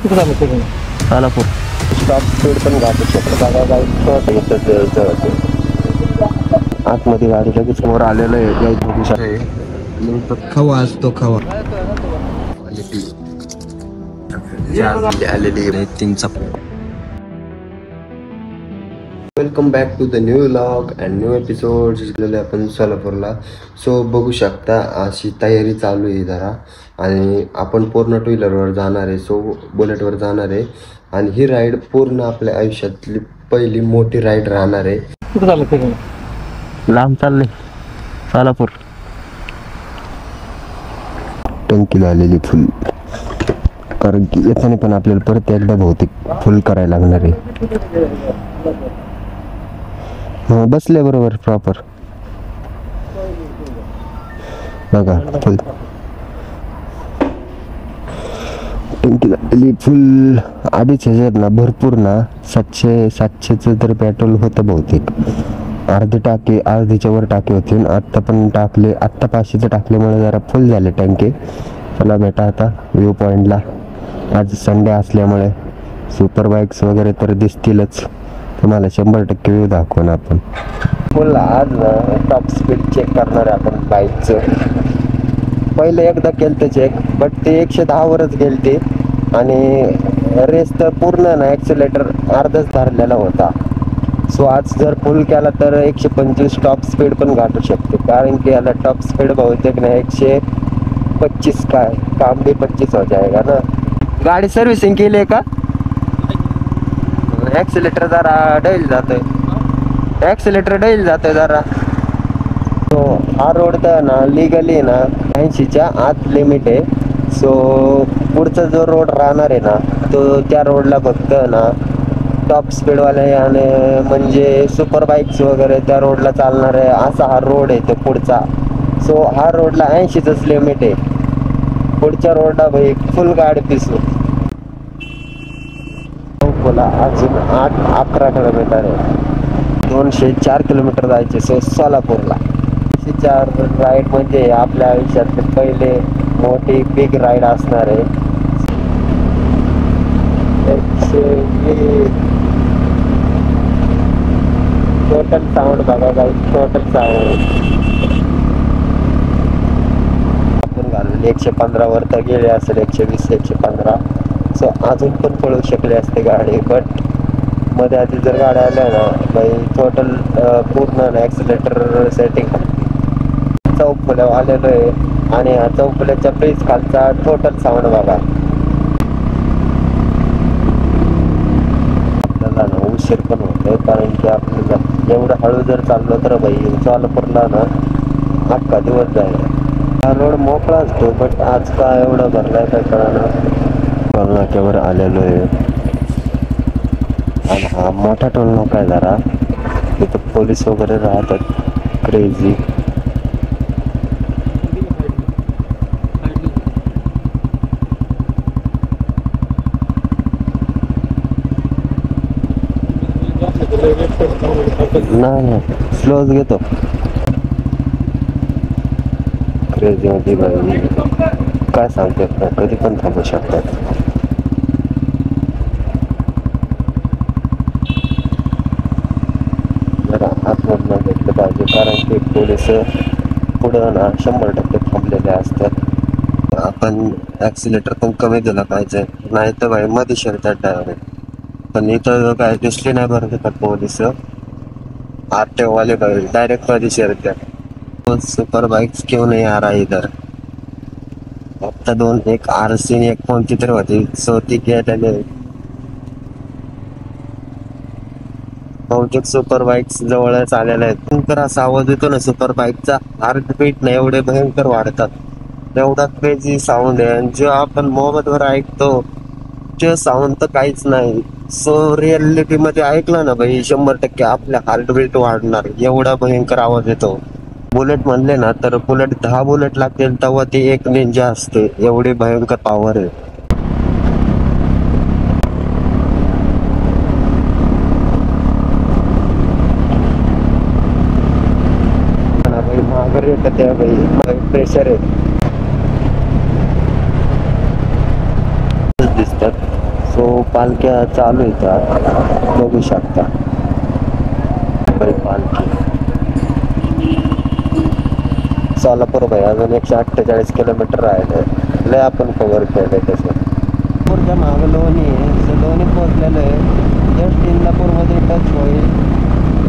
कुठं झालं ते सोलापूर. स्टॉप स्पीड पण गाठू शकतो बघा गाडी आतमध्ये गाडी लगेच समोर आलेलं आहे गाईड बघू शकतो. खवा असतो खवा आलेली तीनचा. Welcome back to the new vlog and new episode. गेलेलो आपण सोलापूरला. सो बघू शकता अशी तयारी चालू आहे जरा, आणि आपण पूर्ण टू व्हीलरवर जाणार आहे. सो बुलेटवर जाणार आहे, आणि ही राईड पूर्ण आपल्या आयुष्यातली पहिली मोठी राईड राहणार आहे. कुठं झालं ते लांब चालले सोलापूर. टंकी झालेली फुल, कारण की येताना पण आपल्याला परत एकदा बहुतेक फुल करायला लागणार आहे. बसले बरोबर प्रॉपर बघा. फुल टंकी झालेली फुल. आधीच ह्याच्यात ना भरपूर ना 700चं तर पेट्रोल होतं बहुतेक. अर्धी टाकी अर्धीच्या वर टाकी होती. आत्ता पण टाकले, आत्ता 500चं टाकल्यामुळे जरा फुल झाले टँके. चला बेटा आता व्ह्यू पॉईंटला. आज संडे असल्यामुळे सुपर बाईक्स वगैरे तर दिसतीलच तुम्हाला. 100% व्ह्यू दाखवून आपण फुल. आज ना टॉप स्पीड चेक करणार आहे आपण बाईकचं. पहिले एकदा केलं ते चेक, बट ते 110 वरच गेलते, आणि रेस तर पूर्ण ना ॲक्सिलेटर अर्धच धरलेला होता. सो आज जर फुल केला तर 125 टॉप स्पीड पण गाठू शकते, कारण की याला टॉप स्पीड बहुतेक ना 125 काय काम भी 25 हो जाएगा ना. गाडी सर्व्हिसिंग केली आहे का? ॲक्सिलेटर जरा डैल जातोय, ॲक्सिलेटर डैल जातोय जरा. सो हा रोड तर ना लिगली ना 80च्या आत लिमिट आहे. सो पुढचा जो रोड राहणार आहे ना, तो त्या रोडला फक्त ना टॉप स्पीडवाले आणि म्हणजे सुपर बाईक्स वगैरे त्या रोडला चालणार आहे, असा हा रोड आहे तो पुढचा. सो हा रोडला 80चंच लिमिट आहे. पुढच्या रोडला भाई फुल गाडी पिसू. बोला अजून 8-11 किलोमीटर आहे, 204 किलोमीटर जायचे. सो सोलापूरला 4 राईड म्हणजे आपल्या आयुष्यात पहिले मोठी बिग राईड असणार आहे. टोटल साऊंड बघा गाईस, टोटल साऊंड आपण घालवली 115 वर तर गेले असेल, 120-115. सो अजून पण पळू शकले असते गाडी, बट मध्ये आधी जर गाड्या आल्या ना बाई टोटल पूर्ण ॲक्सिलेटर सेटिंग. चौफुल्या आलेलो आहे, आणि ह्या चौफुल्याच्या ब्रिज खालचा टोटल साऊंड बघा. आपल्याला उशीर पण होतोय, कारण की आपल्याला एवढं हळू जर चाललो तर बाई सोलापूरला ना अख्खा दिवस जाईल. हा रोड मोकळा असतो, बट आज का एवढं भरलाय काय कळणार. टोल नाक्यावर आलेलो आहे, आणि हा मोठा टोल नाका आहे जरा. तिथं पोलीस वगैरे राहतात क्रेझी. नाही स्लोच घेतो क्रेझी मध्ये बाई. काय सांगतात ना, कधी पण थांबू शकतात. जरा आतमधनं घेतलं पाहिजे, कारण की पोलीस पुढं ना 100% थांबलेले असतात. आपण ॲक्सिलेटर पण कमी दिला पाहिजे, नाही तर बाई मध्ये शिरतात डायरेक्ट. पण इथं काय दिसली नाही बरं का पोलीस. RTO वाले बाई डायरेक्ट मध्ये शिरतात. सुपर बाईक्स क्यों नहीं आ रहा इधर. आता एक RC एक कोणती तरी होती, सो ती गेलेले. बहुतेक सुपर बाईक्स जवळच आलेल्या आहेत. भयंकर असा आवाज येतो ना सुपर बाईकचा, हार्टबीट ना एवढे भयंकर वाढतात. एवढा क्रेझी साऊंड आहे, आणि जो आपण मोबाईलवर ऐकतो ते साऊंड तर काहीच नाही. सो रिअलिटी मध्ये ऐकलं ना भाई 100% आपल्या हार्टबीट वाढणार, एवढा भयंकर आवाज येतो. बुलेट म्हणले ना तर बुलेट 10 बुलेट लागतील तेव्हा ती एक निंजा असते, एवढी भयंकर पॉवर आहे. माघारी येतं त्या भाई प्रेशर आहे दिसतात. सो पालख्या चालू आहेत, बघू शकता पालखी सोलापूर भाई अजून 148 किलोमीटर राहिले. लय आपण कव्हर केलंय तसं. नागपूरच्या मागं लोणी आहे, लोणी पोहोचलेलं आहे. जस्ट इंदापूरमध्ये टच होईल.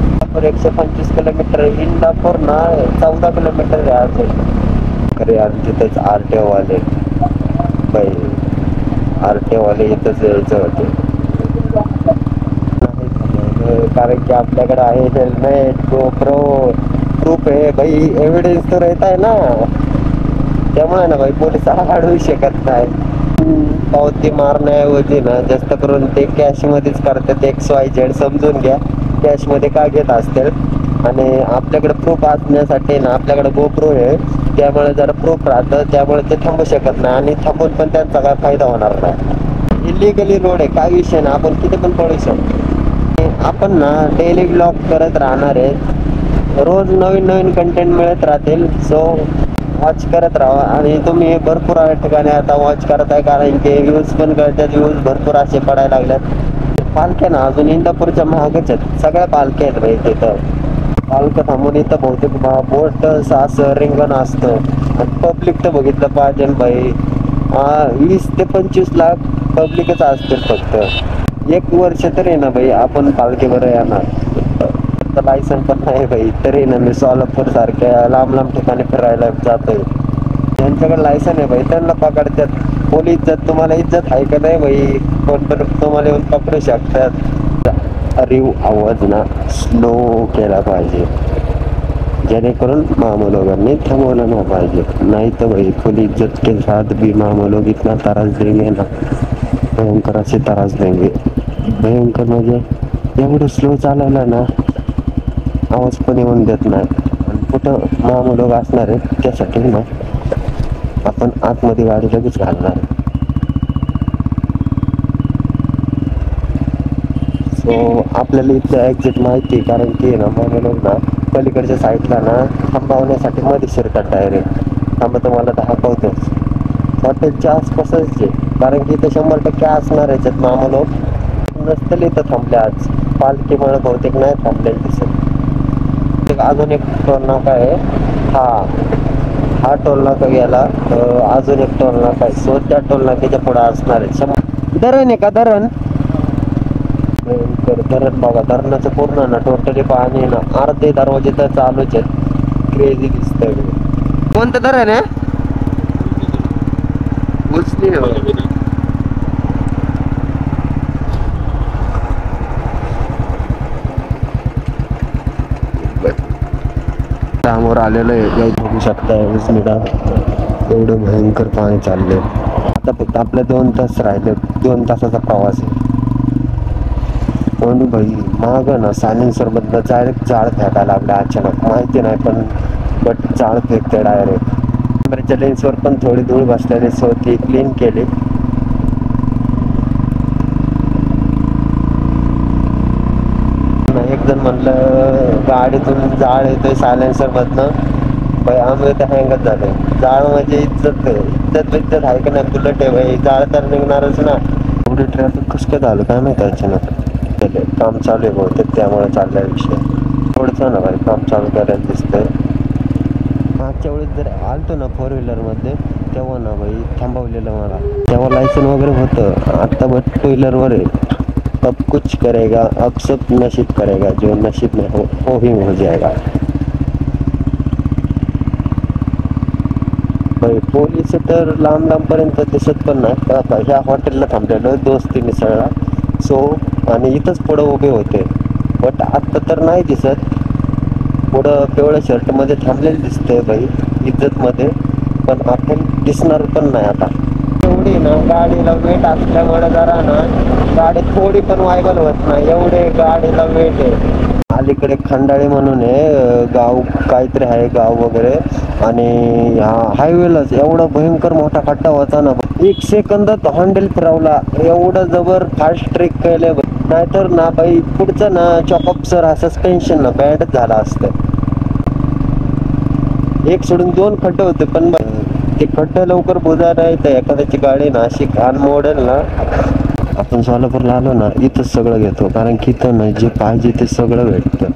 इंदापूर 125 किलोमीटर, इंदापूर ना 14 किलोमीटर आहे अजून. खरे आणि तिथंच RTO वाले बाई, RTO वाले इथंच यायचं होते. कारण की आपल्याकडे आहे हेल्मेट, GoPro प्रूफ आहे भाई, एव्हिडन्स तर येत आहे ना. त्यामुळे ना भाई पोलिस अडवू शकत नाही. पावती मारण्याऐवजी ना जास्त करून ते कॅश मध्येच करतात. XYZ समजून घ्या, कॅश मध्ये का घेत असतील. आणि आपल्याकडे प्रूफ असण्यासाठी ना आपल्याकडे GoPro आहे, त्यामुळे जरा प्रूफ राहतं, त्यामुळे ते थांबू शकत नाही. आणि थांबून पण त्यांचा काय फायदा होणार नाही. इलिगली रोड आहे, काय विषय ना, आपण किती पण पळू शकतो. आपण ना डेली ब्लॉग करत राहणार आहे, रोज नवीन नवीन कंटेंट मिळत राहतील. सो वॉच करत राहा. आणि तुम्ही भरपूर ठिकाणी आता वॉच करत आहे, कारण की व्ह्यूज पण कळतात, व्ह्यूज भरपूर असे पडायला लागल्यात. पालख्या ना अजून इंदापूरच्या महागच आहेत, सगळ्या पालख्या आहेत भाई तिथं. पालखं थांबून इथं बहुतेक बोट असं रिंगण असतं. आणि पब्लिक तर बघितलं पाहिजे भाई, 20 ते 25 लाख पब्लिकच असतील फक्त. 1 वर्ष तरी ना भाई आपण पालखीवर येणार. लायसन पण नाही भाई, तरी ना मी सोलापूर सारख्या लांब लांब ठिकाणी फिरायला जातोय. ज्यांच्याकडे लायसन आहे भाई त्यांना पकडतात पोलीस. जर तुम्हाला इज्जत आहे का नाही भाई, कोण पण तुम्हाला येऊन पकडू शकतात. अरे आवाज ना स्लो केला पाहिजे, जेणेकरून मामा लोकांनी थांबवलं नाही पाहिजे. नाही तर भाई फुल इज्जत के साथ भी मामा लोग इतना त्रास देंगे ना, भयंकर असे त्रास देंगे. भयंकर म्हणजे एवढं स्लो चालवला ना आवाज पण येऊन देत नाही. आणि कुठं मामा लोक असणार आहे त्यासाठी ना आपण आतमध्ये गाडी लगेच घालणार. सो आपल्याला इथलं एक्झॅक्ट माहिती, कारण की ना मामा लोक ना पलीकडच्या साईडला ना थांबवण्यासाठी मध्ये शिरतात डायरेक्ट. थांबा तुम्हाला दाखवतोच, हॉटेलच्या आसपासच आहे. कारण की इथं 100% असणार याच्यात मामा लोक नसतील इथं थांबले आज. पालखीमुळे बहुतेक नाही थांबलेलं दिसत. अजून एक टोल नाका आहे, हा टोल नाका गेला, अजून एक टोल नाका आहे. सो त्या टोल नाक्याच्या पुढे असणार आहे धरण आहे का धरण. धरण बघा, धरणाचं पूर्ण ना टोटली पाणी ना अर्धे दरवाजे तर चालूच आहेत. क्रेझी दिसतंय. कोणतं धरण आहे? समोर आलेलं आहे, बघू शकता. एवढं भयंकर पाणी चाललंय. आता फक्त आपल्या 2 तास राहिले, 2 तासाचा प्रवास आहे. पण भाई माग ना सायलेन्सर मधनं डायरेक्ट जाळ फेकायला लागला अचानक, माहिती नाही पण बट जाळ फेकते डायरेक्ट. कॅमेऱ्याच्या लेन्सवर पण थोडी धूळ बसल्याने सो ती क्लीन केली. एकजण म्हणलं गाडीतून जाळ येतोय सायलेन्सर मधनं, भाई आम्ही तर हँगच झालोय. जाळ म्हणजे इज्जत आहे का नाही, बुलेट आहे भाई, जाळ तर निघणारच ना. एवढी ट्रॅफिक कसं काय झालं काय माहिती अचानक. काम चालू आहे बहुतेक, त्यामुळे चाललाय विषय. थोडंसं ना भाई काम चालू करायला दिसतंय. मागच्या वेळेस जर आलतो ना 4 व्हीलरमध्ये तेव्हा ना भाई थांबवलेलं मला, तेव्हा लायसन वगैरे होतं. आता बट 2 व्हीलरवर आहे. अब कुछ करेगा, अब सब नसीब करेगा, जो नसीब में हो वो ही हो जाएगा. भाई पोलीस तर लांब पर्यंत दिसत पण नाही. आता ह्या हॉटेलला थांबलेलो दोस्ती मिसळला. सो आणि इथंच पुढं उभे होते, बट आत्ता तर नाही दिसत. पुढं पिवळ्या शर्टमध्ये थांबलेलं दिसतंय भाई इज्जतमध्ये, पण आपण दिसणार पण नाही आता. एवढी ना गाडीला वेट असल्यामुळे जरा ना गाडी थोडी पण वायबल होत नाही, एवढे गाडीला वेट आहे. अलीकडे खंडाळी म्हणून आहे गाव, काहीतरी आहे गाव वगैरे. आणि हायवेलाच एवढा भयंकर मोठा खड्डा होता ना, 1 सेकंदात हँडल फिरवला. एवढं जबर फास्ट ट्रेक केले, नाहीतर ना बाई पुढचं ना चॉकअप सर हा सस्पेन्शन ना बॅडच झाला असतं. 1 सोडून 2 खड्डे होते, पण ते खड्डे लवकर बुजायला येतं. एखाद्याची गाडी ना अशी घाण मोडेल ना, आपण आपण सोलापूरला आलो ना इथंच सगळं घेतो, कारण की इथं ना जे पाहिजे ते सगळं भेटतं.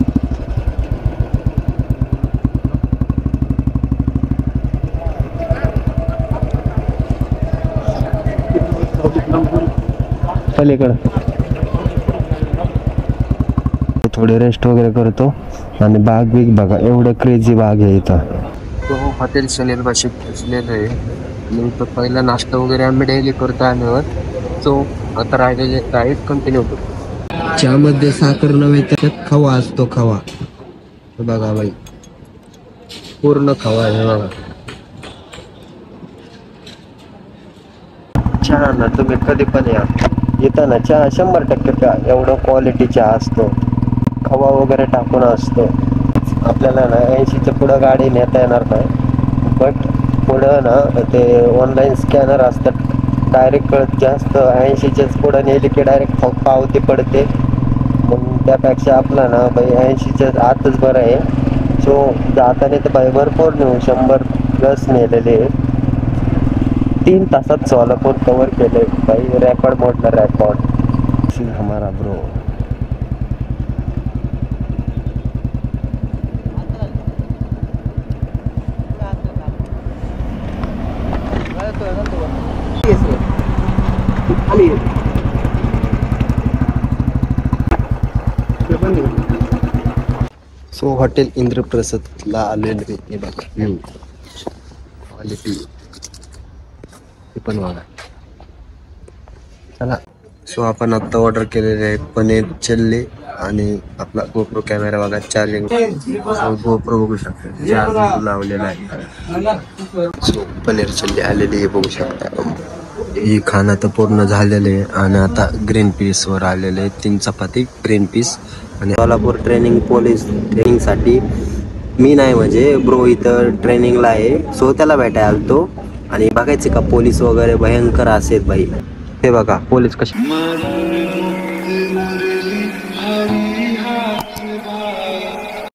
पलीकडं थोडे रेस्ट वगैरे करतो आणि बाग बिग बघा, एवढं क्रेझी बाग आहे इथं. हॉटेल सलील भाषेत पोचलेलं आहे आणि इथं पहिला नाश्ता वगैरे आम्ही डेली करतो आल्यावर. सो आता राहिलेले डाएट कंटिन्यू करतो. चहामध्ये साखर नव्हे त्याच्यात खवा असतो, खवा बघा बाई, पूर्ण खवा आहे बघा. चहा ना तुम्ही कधी पण या इथं ना, चहा 100% प्या, एवढं क्वालिटी चहा असतो, खवा वगैरे टाकून असतो. आपल्याला ना 80च्या पुढं गाडी नेता येणार नाही, बट पुढं ना ते ऑनलाईन स्कॅनर असतात, डायरेक्ट जास्त 80च्याच पुढं नेली की डायरेक्ट पावती पडते. मग त्यापेक्षा आपला ना बाई 80च्या आतच बरं आहे. सो जाताना तर बाई भरपूर नेऊ, 100+ नेलेले. 3 तासात सोलापूर कव्हर केले बाई, रेकॉर्ड मोडला रेकॉर्ड. हमारा ब्रो सो हॉटेल इंद्रप्रस्थला आलेलो आहे. हे बघा व्ह्यू क्वालिटी हे पण बघा. चला, सो आपण आता ऑर्डर केलेले आहे पनीर चिल्ली आणि आपला गोप्रो कॅमेरा बघा चार्जिंग. गोप्रो बघू शकता चार्जिंग लावलेला आहे. सो पनीर चिल्ली आलेली आहे बघू शकता. ही खाणं तर पूर्ण झालेलं आहे आणि आता ग्रीन पीस वर आलेले आहे. 3 चपाती ग्रीन पीस. आणि सोलापूर पोलीस ट्रेनिंगसाठी मी नाही, म्हणजे ब्रो इथं ट्रेनिंगला आहे. सो त्याला भेटायला आलतो आणि बघायचे का पोलीस वगैरे भयंकर असेल बाई. हे बघा पोलीस कसे